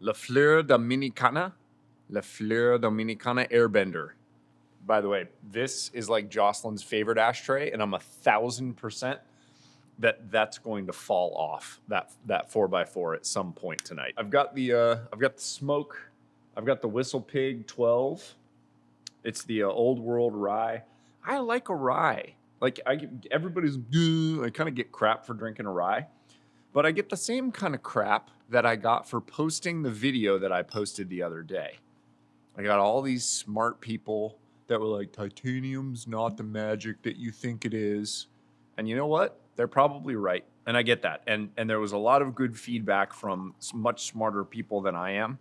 La Fleur Dominicana. La Fleur Dominicana Airbender. By the way, this is like Jocelyn's favorite ashtray, and I'm 1,000% that's going to fall off that 4x4 at some point tonight. I've got the smoke. I've got the Whistle Pig 12. It's the Old World rye. I like a rye. Like everybody's, I kind of get crap for drinking a rye, but I get the same kind of crap that I got for posting the video that I posted the other day. I got all these smart people that were like, titanium's not the magic that you think it is. And you know what? They're probably right. And I get that. And there was a lot of good feedback from much smarter people than I am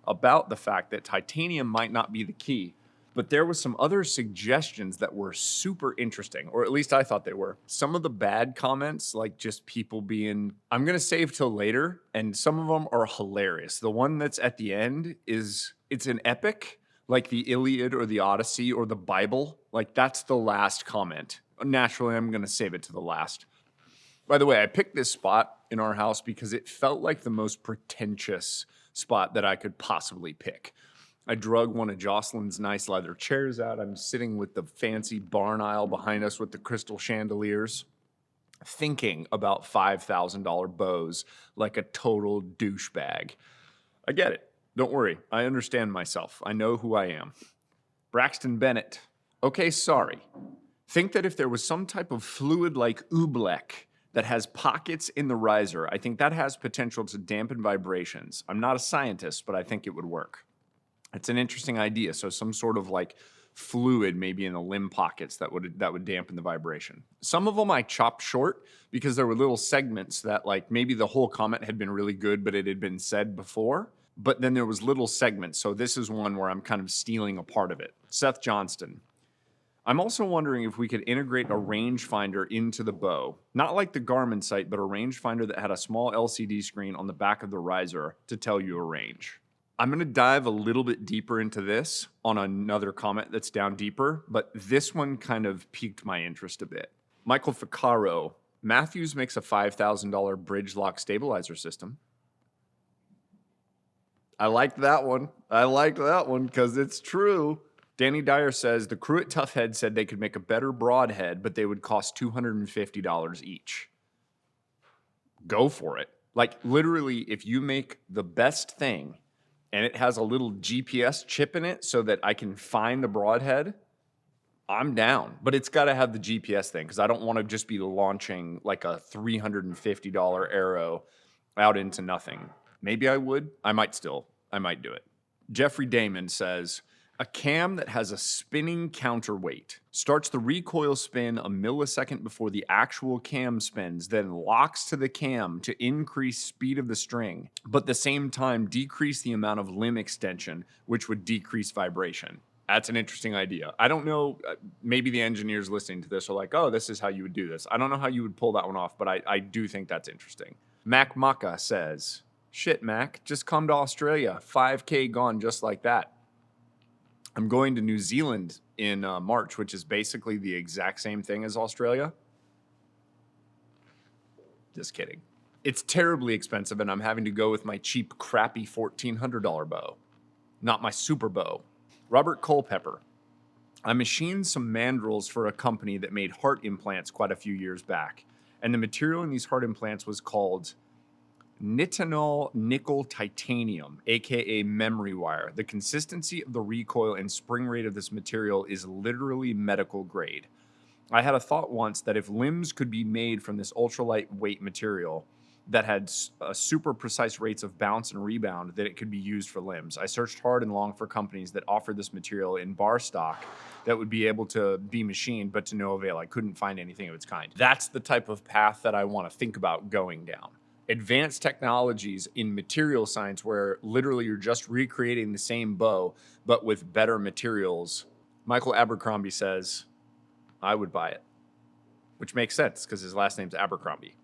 about the fact that titanium might not be the key. But there was some other suggestions that were super interesting, or at least I thought they were. Some of the bad comments, like just people being, I'm going to save till later, and some of them are hilarious. The one that's at the end it's an epic, like the Iliad or the Odyssey or the Bible. Like that's the last comment. Naturally, I'm going to save it to the last. By the way, I picked this spot in our house because it felt like the most pretentious spot that I could possibly pick. I drug one of Jocelyn's nice leather chairs out. I'm sitting with the fancy barn aisle behind us with the crystal chandeliers, thinking about $5,000 bows like a total douchebag. I get it. Don't worry. I understand myself. I know who I am. Braxton Bennett. Okay, sorry. Think that if there was some type of fluid like oobleck that has pockets in the riser, I think that has potential to dampen vibrations. I'm not a scientist, but I think it would work. It's an interesting idea. So some sort of like fluid maybe in the limb pockets that would dampen the vibration. Some of them I chopped short because there were little segments that like maybe the whole comment had been really good, but it had been said before. But then there was little segments. So this is one where I'm kind of stealing a part of it. Seth Johnston. I'm also wondering if we could integrate a rangefinder into the bow. Not like the Garmin sight, but a rangefinder that had a small LCD screen on the back of the riser to tell you a range. I'm going to dive a little bit deeper into this on another comment that's down deeper, but this one kind of piqued my interest a bit. Michael Ficcaro. Matthews makes a $5,000 bridge lock stabilizer system. I like that one. I like that one because it's true. Danny Dyer says the crew at Toughhead said they could make a better broadhead, but they would cost $250 each. Go for it. Like literally, if you make the best thing and it has a little GPS chip in it so that I can find the broadhead, I'm down. But it's got to have the GPS thing because I don't want to just be launching like a $350 arrow out into nothing. Maybe I would. I might do it. Jeffrey Damon says, a cam that has a spinning counterweight starts the recoil spin a millisecond before the actual cam spins, then locks to the cam to increase speed of the string, but at the same time decrease the amount of limb extension, which would decrease vibration. That's an interesting idea. I don't know, maybe the engineers listening to this are like, oh, this is how you would do this. I don't know how you would pull that one off, but I do think that's interesting. Mac Maka says, shit, Mac, just come to Australia. 5K gone just like that. I'm going to New Zealand in March, which is basically the exact same thing as Australia. Just kidding. It's terribly expensive, and I'm having to go with my cheap, crappy $1,400 bow, not my super bow. Robert Culpepper. I machined some mandrels for a company that made heart implants quite a few years back, and the material in these heart implants was called nitinol nickel titanium, aka memory wire. The consistency of the recoil and spring rate of this material is literally medical grade. I had a thought once that if limbs could be made from this ultralight weight material that had super precise rates of bounce and rebound, that it could be used for limbs. I searched hard and long for companies that offered this material in bar stock that would be able to be machined, but to no avail. I couldn't find anything of its kind. That's the type of path that I want to think about going down. Advanced technologies in material science where literally you're just recreating the same bow, but with better materials. Michael Abercrombie says, I would buy it, which makes sense because his last name's Abercrombie.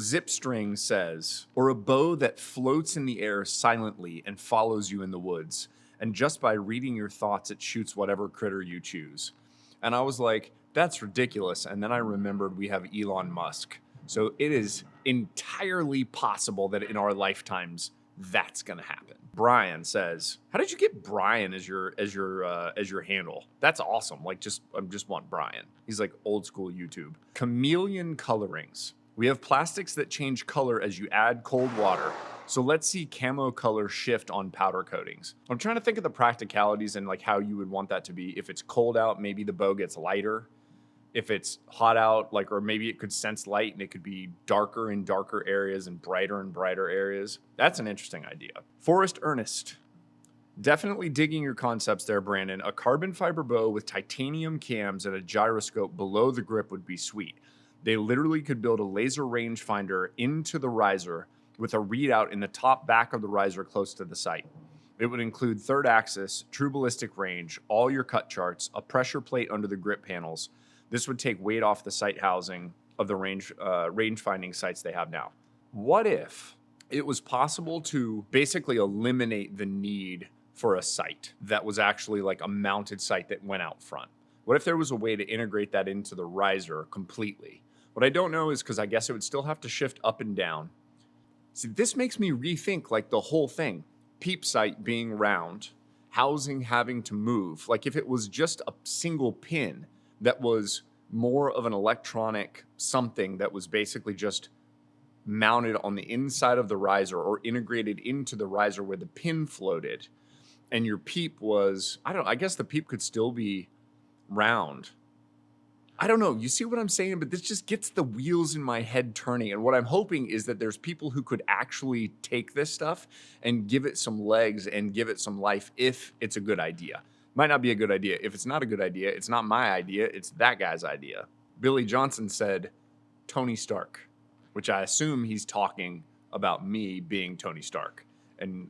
Zipstring says, or a bow that floats in the air silently and follows you in the woods. And just by reading your thoughts, it shoots whatever critter you choose. And I was like, that's ridiculous. And then I remembered we have Elon Musk. So it is entirely possible that in our lifetimes, that's gonna happen. Brian says, "How did you get Brian as your handle? That's awesome. Like, I just want Brian." He's like old school YouTube. Chameleon colorings. We have plastics that change color as you add cold water. So let's see camo color shift on powder coatings. I'm trying to think of the practicalities and like how you would want that to be. If it's cold out, maybe the bow gets lighter. If it's hot out, like, or maybe it could sense light and it could be darker in darker areas and brighter areas. That's an interesting idea. Forrest Ernest. Definitely digging your concepts there, Brandon. A carbon fiber bow with titanium cams and a gyroscope below the grip would be sweet. They literally could build a laser rangefinder into the riser with a readout in the top back of the riser close to the sight. It would include third axis, true ballistic range, all your cut charts, a pressure plate under the grip panels. This would take weight off the sight housing of the range finding sights they have now. What if it was possible to basically eliminate the need for a sight that was actually like a mounted sight that went out front? What if there was a way to integrate that into the riser completely? What I don't know is, because I guess it would still have to shift up and down. See, this makes me rethink like the whole thing. Peep sight being round, housing having to move. Like if it was just a single pin that was more of an electronic something that was basically just mounted on the inside of the riser or integrated into the riser where the pin floated, and your peep was, I guess the peep could still be round. I don't know. You see what I'm saying? But this just gets the wheels in my head turning. And what I'm hoping is that there's people who could actually take this stuff and give it some legs and give it some life if it's a good idea. Might not be a good idea. If it's not a good idea, it's not my idea. It's that guy's idea. Billy Johnson said Tony Stark, which I assume he's talking about me being Tony Stark. And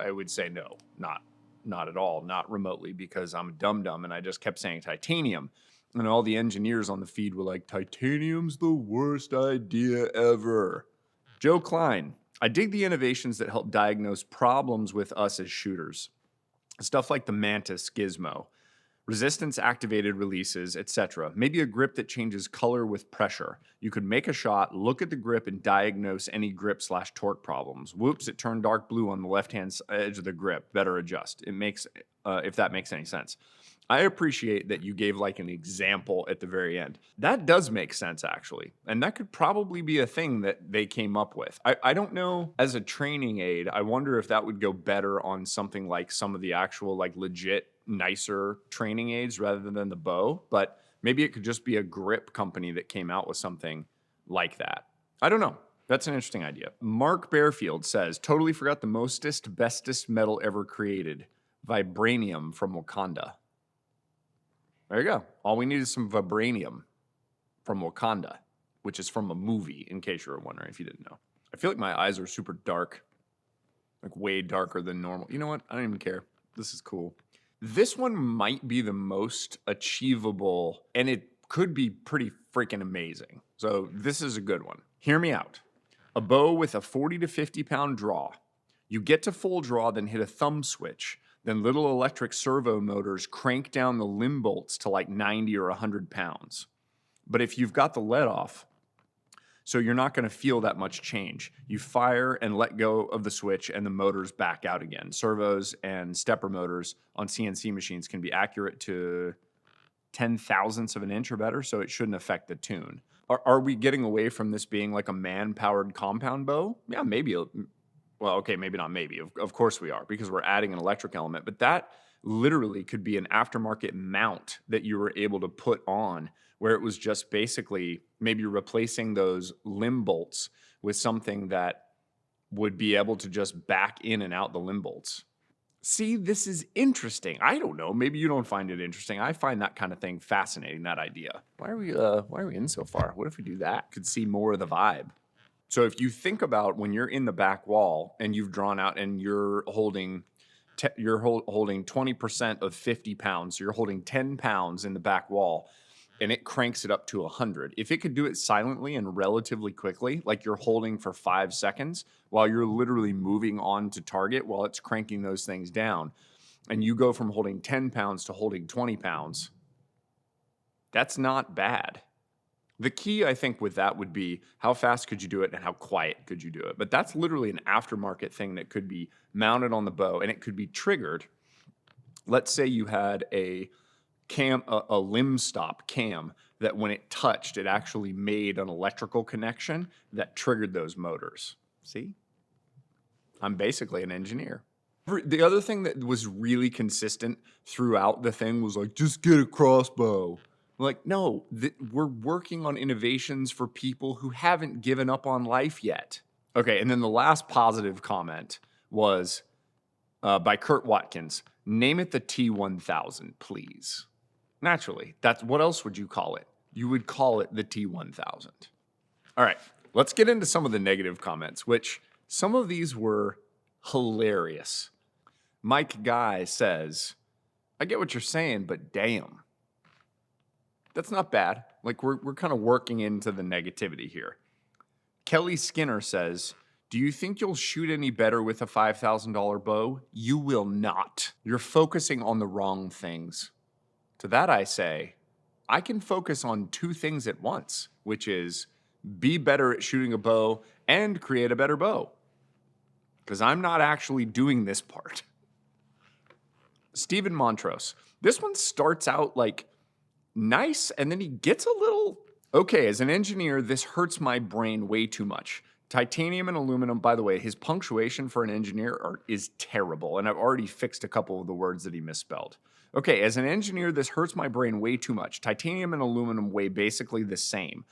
I would say no, not at all, not remotely, because I'm a dum-dum and I just kept saying titanium. And all the engineers on the feed were like, titanium's the worst idea ever. Joe Klein, I dig the innovations that help diagnose problems with us as shooters. Stuff like the Mantis Gizmo, resistance activated releases, etc. Maybe a grip that changes color with pressure. You could make a shot, look at the grip, and diagnose any grip/torque problems. Whoops, it turned dark blue on the left-hand edge of the grip. Better adjust. It makes, if that makes any sense. I appreciate that you gave like an example at the very end. That does make sense, actually. And that could probably be a thing that they came up with. I don't know, as a training aid, I wonder if that would go better on something like some of the actual like legit nicer training aids rather than the bow. But maybe it could just be a grip company that came out with something like that. I don't know. That's an interesting idea. Mark Bearfield says, totally forgot the mostest, bestest metal ever created. Vibranium from Wakanda. There you go. All we need is some vibranium from Wakanda, which is from a movie, in case you were wondering if you didn't know. I feel like my eyes are super dark, like way darker than normal. You know what? I don't even care. This is cool. This one might be the most achievable, and it could be pretty freaking amazing. So this is a good one. Hear me out. A bow with a 40 to 50 pound draw. You get to full draw, then hit a thumb switch. Then little electric servo motors crank down the limb bolts to like 90 or 100 pounds. But if you've got the let off, so you're not going to feel that much change. You fire and let go of the switch and the motors back out again. Servos and stepper motors on CNC machines can be accurate to 10 thousandths of an inch or better, so it shouldn't affect the tune. Are we getting away from this being like a man-powered compound bow? Yeah, maybe. Well, okay, maybe not maybe. Of course we are, because we're adding an electric element. But that literally could be an aftermarket mount that you were able to put on, where it was just basically maybe replacing those limb bolts with something that would be able to just back in and out the limb bolts. See, this is interesting. I don't know. Maybe you don't find it interesting. I find that kind of thing fascinating, that idea. Why are we in so far? What if we do that? Could see more of the vibe. So if you think about when you're in the back wall and you've drawn out and you're holding 20% of 50 pounds, so you're holding 10 pounds in the back wall, and it cranks it up to 100. If it could do it silently and relatively quickly, like you're holding for 5 seconds while you're literally moving on to target while it's cranking those things down, and you go from holding 10 pounds to holding 20 pounds, that's not bad. The key, I think, with that would be how fast could you do it and how quiet could you do it. But that's literally an aftermarket thing that could be mounted on the bow and it could be triggered. Let's say you had a limb stop cam that when it touched, it actually made an electrical connection that triggered those motors. See? I'm basically an engineer. The other thing that was really consistent throughout the thing was like, just get a crossbow. Like, no, we're working on innovations for people who haven't given up on life yet. Okay, and then the last positive comment was by Kurt Watkins. Name it the T1000, please. Naturally, that's what else would you call it? You would call it the T1000. All right, let's get into some of the negative comments, which some of these were hilarious. Mike Guy says, I get what you're saying, but damn. That's not bad. Like, we're kind of working into the negativity here. Kelly Skinner says, do you think you'll shoot any better with a $5,000 bow? You will not. You're focusing on the wrong things. To that I say, I can focus on two things at once, which is be better at shooting a bow and create a better bow. Because I'm not actually doing this part. Stephen Montrose. This one starts out like nice, and then he gets a little... Okay, as an engineer, this hurts my brain way too much. Titanium and aluminum, by the way, his punctuation for an engineer is terrible, and I've already fixed a couple of the words that he misspelled. Okay, as an engineer, this hurts my brain way too much. Titanium and aluminum weigh basically the same.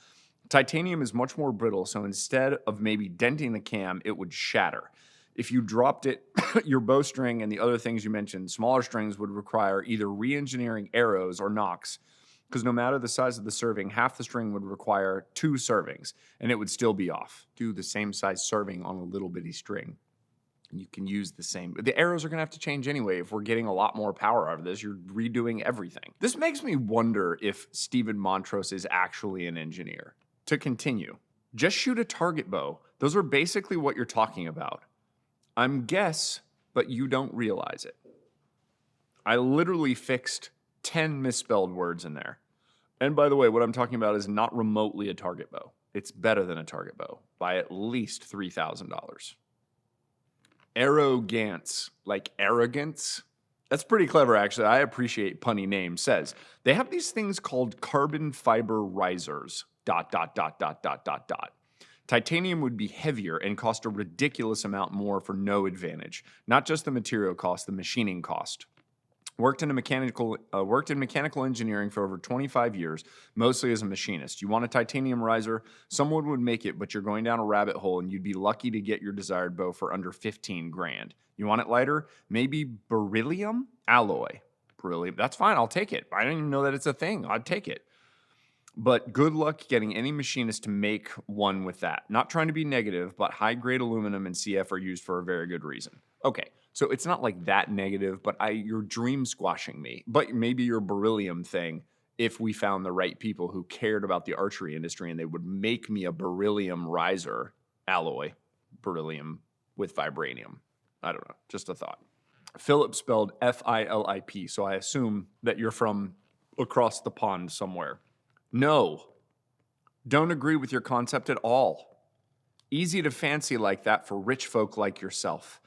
Titanium is much more brittle, so instead of maybe denting the cam, it would shatter. If you dropped it, your bowstring and the other things you mentioned, smaller strings would require either re-engineering arrows or nocks, because no matter the size of the serving, half the string would require 2 servings, and it would still be off. Do the same size serving on a little bitty string. You can use the same. The arrows are going to have to change anyway. If we're getting a lot more power out of this, you're redoing everything. This makes me wonder if Stephen Montrose is actually an engineer. To continue, just shoot a target bow. Those are basically what you're talking about. I'm guess, but you don't realize it. I literally fixed 10 misspelled words in there. And by the way, what I'm talking about is not remotely a target bow. It's better than a target bow by at least $3,000. Arrogance, like arrogance. That's pretty clever, actually. I appreciate punny names. Says, they have these things called carbon fiber risers, ... Titanium would be heavier and cost a ridiculous amount more for no advantage. Not just the material cost, the machining cost. Worked in mechanical engineering for over 25 years, mostly as a machinist. You want a titanium riser? Someone would make it, but you're going down a rabbit hole and you'd be lucky to get your desired bow for under 15 grand. You want it lighter? Maybe beryllium alloy. Beryllium, that's fine, I'll take it. I didn't even know that it's a thing. I'd take it. But good luck getting any machinist to make one with that. Not trying to be negative, but high-grade aluminum and CF are used for a very good reason. Okay, so it's not like that negative, but you're dream squashing me. But maybe your beryllium thing, if we found the right people who cared about the archery industry and they would make me a beryllium riser alloy, beryllium with vibranium. I don't know, just a thought. Philip spelled F-I-L-I-P, so I assume that you're from across the pond somewhere. No, don't agree with your concept at all. Easy to fancy like that for rich folk like yourself.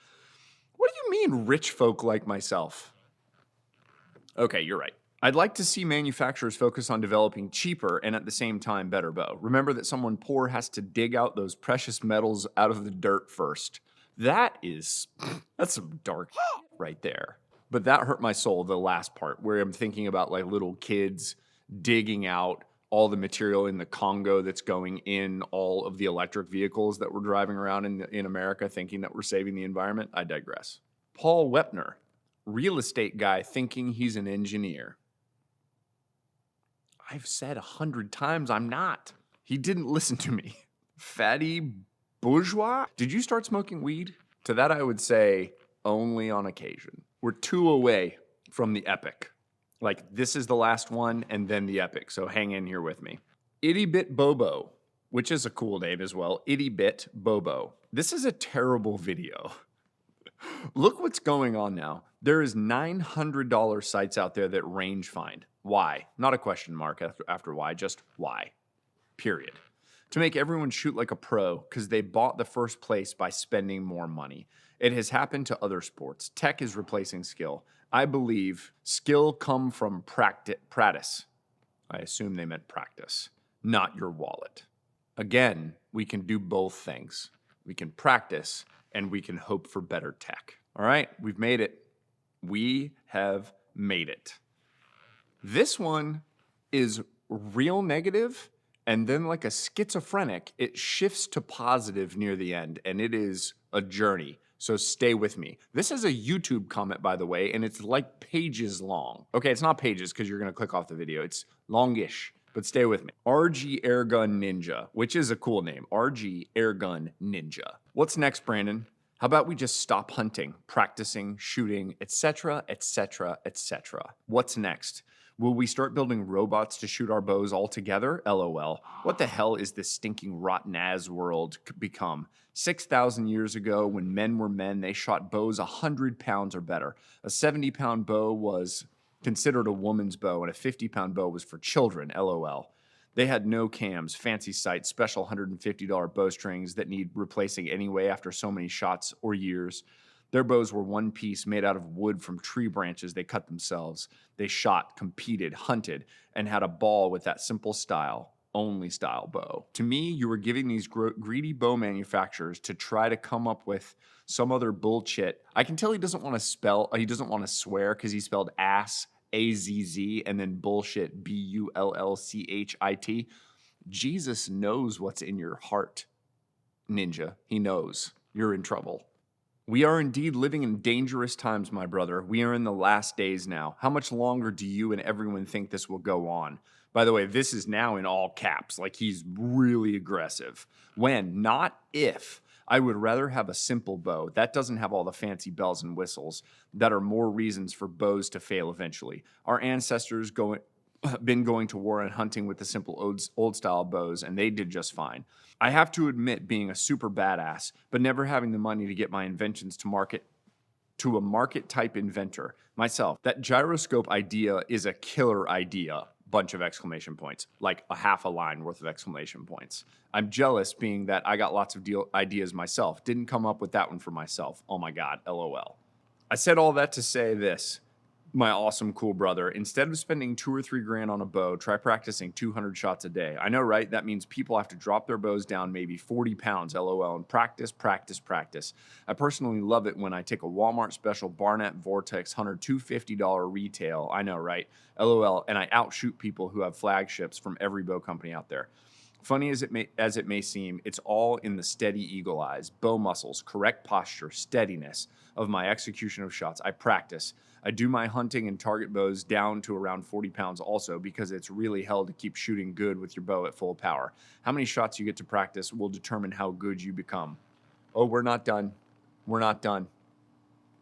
What do you mean, rich folk like myself? Okay, you're right. I'd like to see manufacturers focus on developing cheaper and at the same time better bow. Remember that someone poor has to dig out those precious metals out of the dirt first. That's some dark right there. But that hurt my soul, the last part, where I'm thinking about like little kids digging out all the material in the Congo that's going in all of the electric vehicles that we're driving around in America thinking that we're saving the environment. I digress. Paul Wepner, real estate guy thinking he's an engineer. I've said 100 times I'm not. He didn't listen to me. Fatty bourgeois? Did you start smoking weed? To that I would say only on occasion. We're 2 away from the epic. Like, this is the last one, and then the epic, so hang in here with me. Itty Bit Bobo, which is a cool name as well. Itty Bit Bobo. This is a terrible video. Look what's going on now. There is $900 sites out there that range find. Why? Not a question mark after why, just why. period. To make everyone shoot like a pro because they bought the first place by spending more money. It has happened to other sports. Tech is replacing skill. I believe skill come from practice. I assume they meant practice, not your wallet. Again, we can do both things. We can practice and we can hope for better tech. All right, we've made it. We have made it. This one is real negative, and then like a schizophrenic, it shifts to positive near the end, and it is a journey. So stay with me. This is a YouTube comment, by the way, and it's like pages long. Okay, it's not pages because you're gonna click off the video. It's longish, but stay with me. RG Airgun Ninja, which is a cool name. RG Airgun Ninja. What's next, Brandon? How about we just stop hunting, practicing, shooting, etc., etc., etc.? What's next? Will we start building robots to shoot our bows all together? LOL. What the hell is this stinking rotten ass world become? 6,000 years ago, when men were men, they shot bows 100 pounds or better. A 70-pound bow was considered a woman's bow, and a 50-pound bow was for children. LOL. They had no cams, fancy sights, special $150 bowstrings that need replacing anyway after so many shots or years. Their bows were one piece made out of wood from tree branches they cut themselves. They shot, competed, hunted, and had a ball with that simple style, only style bow. To me, you were giving these greedy bow manufacturers to try to come up with some other bullshit. I can tell he doesn't want to swear because he spelled ass, A-Z-Z, and then bullshit, B-U-L-L-C-H-I-T. Jesus knows what's in your heart, Ninja. He knows. You're in trouble. We are indeed living in dangerous times, my brother. We are in the last days now. How much longer do you and everyone think this will go on? By the way, this is now in all caps, like he's really aggressive. When, not if. I would rather have a simple bow that doesn't have all the fancy bells and whistles that are more reasons for bows to fail eventually. Our ancestors been going to war and hunting with the simple old style bows, and they did just fine. I have to admit being a super badass, but never having the money to get my inventions to market to a market type inventor myself. That gyroscope idea is a killer idea. Bunch of exclamation points, like a half a line worth of exclamation points. I'm jealous being that I got lots of ideas myself. Didn't come up with that one for myself. Oh my God, LOL. I said all that to say this. My awesome, cool brother, instead of spending $2 or $3 grand on a bow, try practicing 200 shots a day. I know, right? That means people have to drop their bows down maybe 40 pounds, LOL, and practice, practice, practice. I personally love it when I take a Walmart special Barnett Vortex Hunter $250 retail. I know, right? LOL, and I outshoot people who have flagships from every bow company out there. Funny as it may seem, it's all in the steady eagle eyes, bow muscles, correct posture, steadiness of my execution of shots. I practice. I do my hunting and target bows down to around 40 pounds also because it's really hell to keep shooting good with your bow at full power. How many shots you get to practice will determine how good you become. Oh, we're not done. We're not done.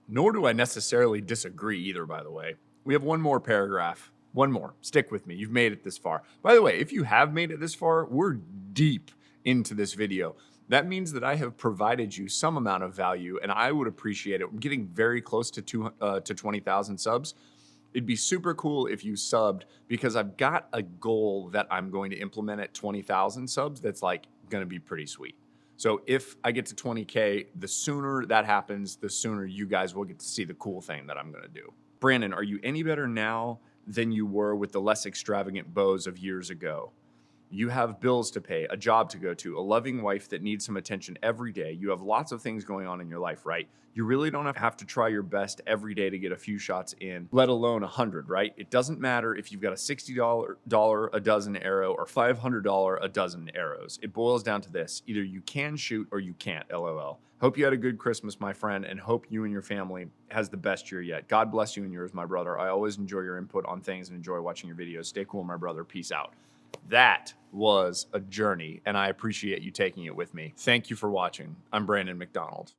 Nor do I necessarily disagree either, by the way. We have one more paragraph. One more. Stick with me. You've made it this far. By the way, if you have made it this far, we're deep into this video. That means that I have provided you some amount of value, and I would appreciate it. We're getting very close to 20,000 subs. It'd be super cool if you subbed because I've got a goal that I'm going to implement at 20,000 subs that's like going to be pretty sweet. So if I get to 20K, the sooner that happens, the sooner you guys will get to see the cool thing that I'm going to do. Brandon, are you any better now than you were with the less extravagant bows of years ago? You have bills to pay, a job to go to, a loving wife that needs some attention every day. You have lots of things going on in your life, right? You really don't have to try your best every day to get a few shots in, let alone 100, right? It doesn't matter if you've got a $60 a dozen arrow or $500 a dozen arrows. It boils down to this. Either you can shoot or you can't, LOL. Hope you had a good Christmas, my friend, and hope you and your family has the best year yet. God bless you and yours, my brother. I always enjoy your input on things and enjoy watching your videos. Stay cool, my brother. Peace out. That was a journey, and I appreciate you taking it with me. Thank you for watching. I'm Brandon McDonald.